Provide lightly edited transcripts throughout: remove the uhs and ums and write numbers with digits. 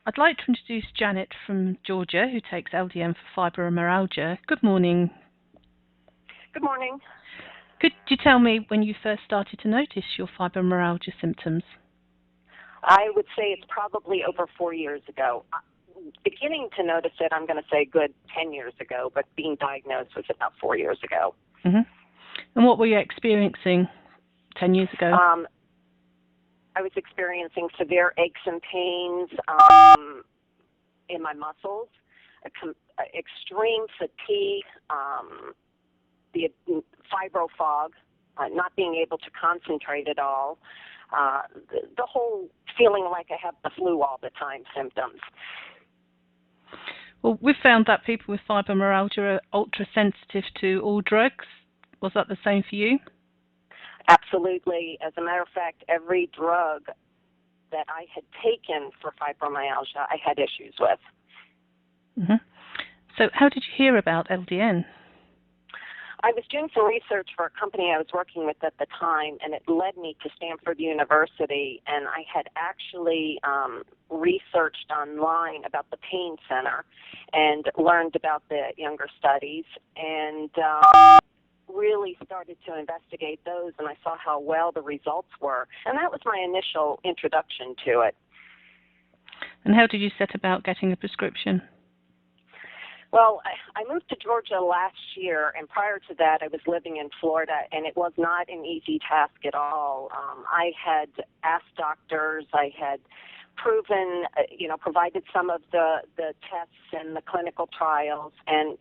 I'd like to introduce Janet from Georgia, who takes LDN for fibromyalgia. Good morning. Good morning. Could you tell me when you first started to notice your fibromyalgia symptoms? I would say it's probably over 4 years ago. Beginning to notice it, I'm going to say good 10 years ago, but being diagnosed was about 4 years ago. Mm-hmm. And what were you experiencing 10 years ago? I was experiencing severe aches and pains in my muscles, extreme fatigue, the fibro fog, not being able to concentrate at all, the whole feeling like I have the flu all the time symptoms. Well, we've found that people with fibromyalgia are ultra-sensitive to all drugs. Was that the same for you? Absolutely. As a matter of fact, every drug that I had taken for fibromyalgia, I had issues with. Mm-hmm. So how did you hear about LDN? I was doing some research for a company I was working with at the time, and it led me to Stanford University, and I had actually researched online about the pain center and learned about the younger studies, and really started to investigate those, and I saw how well the results were, and that was my initial introduction to it. And how did you set about getting a prescription? Well, I moved to Georgia last year, and prior to that, I was living in Florida, and it was not an easy task at all. I had asked doctors, I had proven, provided some of the tests and the clinical trials, and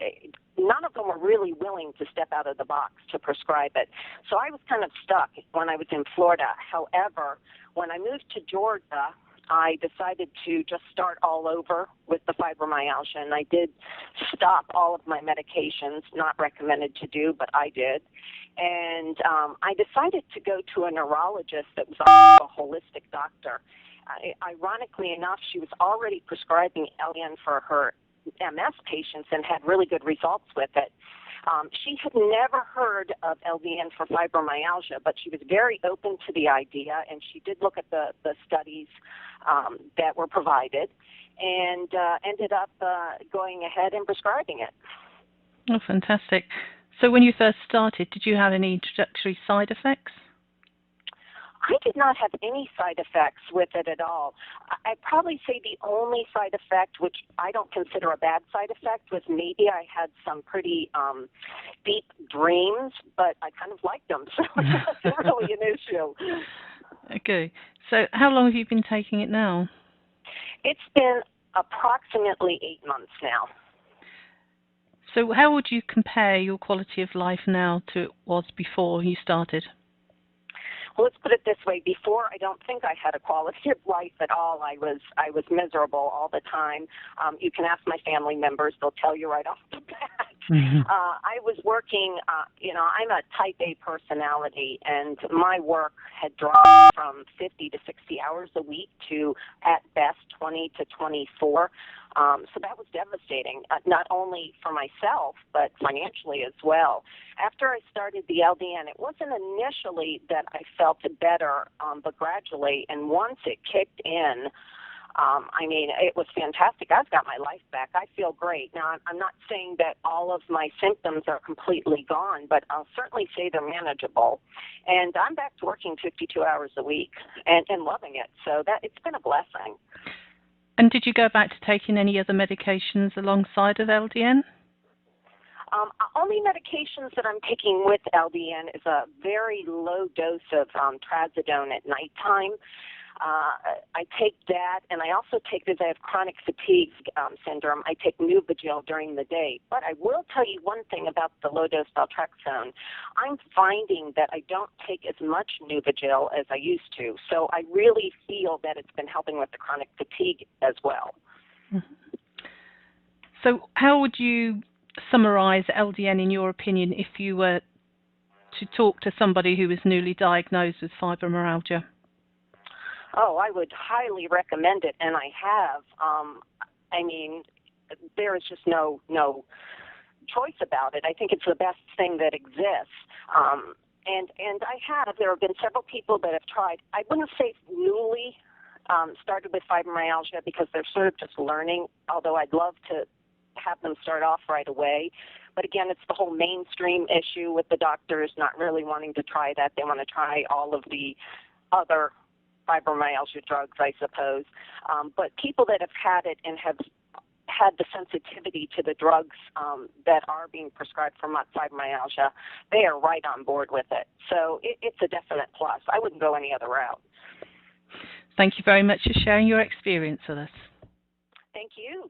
none of them were really willing to step out of the box to prescribe it. So I was kind of stuck when I was in Florida. However, when I moved to Georgia, I decided to just start all over with the fibromyalgia, and I did stop all of my medications, not recommended to do, but I did. And I decided to go to a neurologist that was also a holistic doctor. Ironically enough, she was already prescribing LDN for her MS patients and had really good results with it. She had never heard of LDN for fibromyalgia, but she was very open to the idea, and she did look at the studies that were provided and ended up going ahead and prescribing it. Oh, fantastic. So when you first started, did you have any introductory side effects? I did not have any side effects with it at all. I'd probably say the only side effect, which I don't consider a bad side effect, was maybe I had some pretty deep dreams, but I kind of liked them, so it wasn't really an issue. Okay. So how long have you been taking it now? It's been approximately 8 months now. So how would you compare your quality of life now to it was before you started? Well, let's put it this way. Before, I don't think I had a quality of life at all. I was miserable all the time. You can ask my family members. They'll tell you right off the bat. Mm-hmm. I was working, I'm a type A personality, and my work had dropped from 50 to 60 hours a week to, at best, 20 to 24. So that was devastating, not only for myself, but financially as well. After I started the LDN, it wasn't initially that I felt better, but gradually, and once it kicked in, it was fantastic. I've got my life back. I feel great. Now, I'm not saying that all of my symptoms are completely gone, but I'll certainly say they're manageable. And I'm back to working 52 hours a week and loving it. So it's been a blessing. And did you go back to taking any other medications alongside of LDN? Only medications that I'm taking with LDN is a very low dose of trazodone at nighttime. I take that, and I also take, because I have chronic fatigue syndrome, I take Nuvigil during the day. But I will tell you one thing about the low-dose Naltrexone. I'm finding that I don't take as much Nuvigil as I used to, so I really feel that it's been helping with the chronic fatigue as well. Mm-hmm. So how would you summarize LDN in your opinion if you were to talk to somebody who is newly diagnosed with fibromyalgia? Oh, I would highly recommend it, and I have. There is just no choice about it. I think it's the best thing that exists. And there have been several people that have tried. I wouldn't say newly started with fibromyalgia because they're sort of just learning, although I'd love to have them start off right away. But again, it's the whole mainstream issue with the doctors not really wanting to try that. They want to try all of the other fibromyalgia drugs, I suppose. But people that have had it and have had the sensitivity to the drugs that are being prescribed for fibromyalgia, they are right on board with it. So it's a definite plus. I wouldn't go any other route. Thank you very much for sharing your experience with us. Thank you.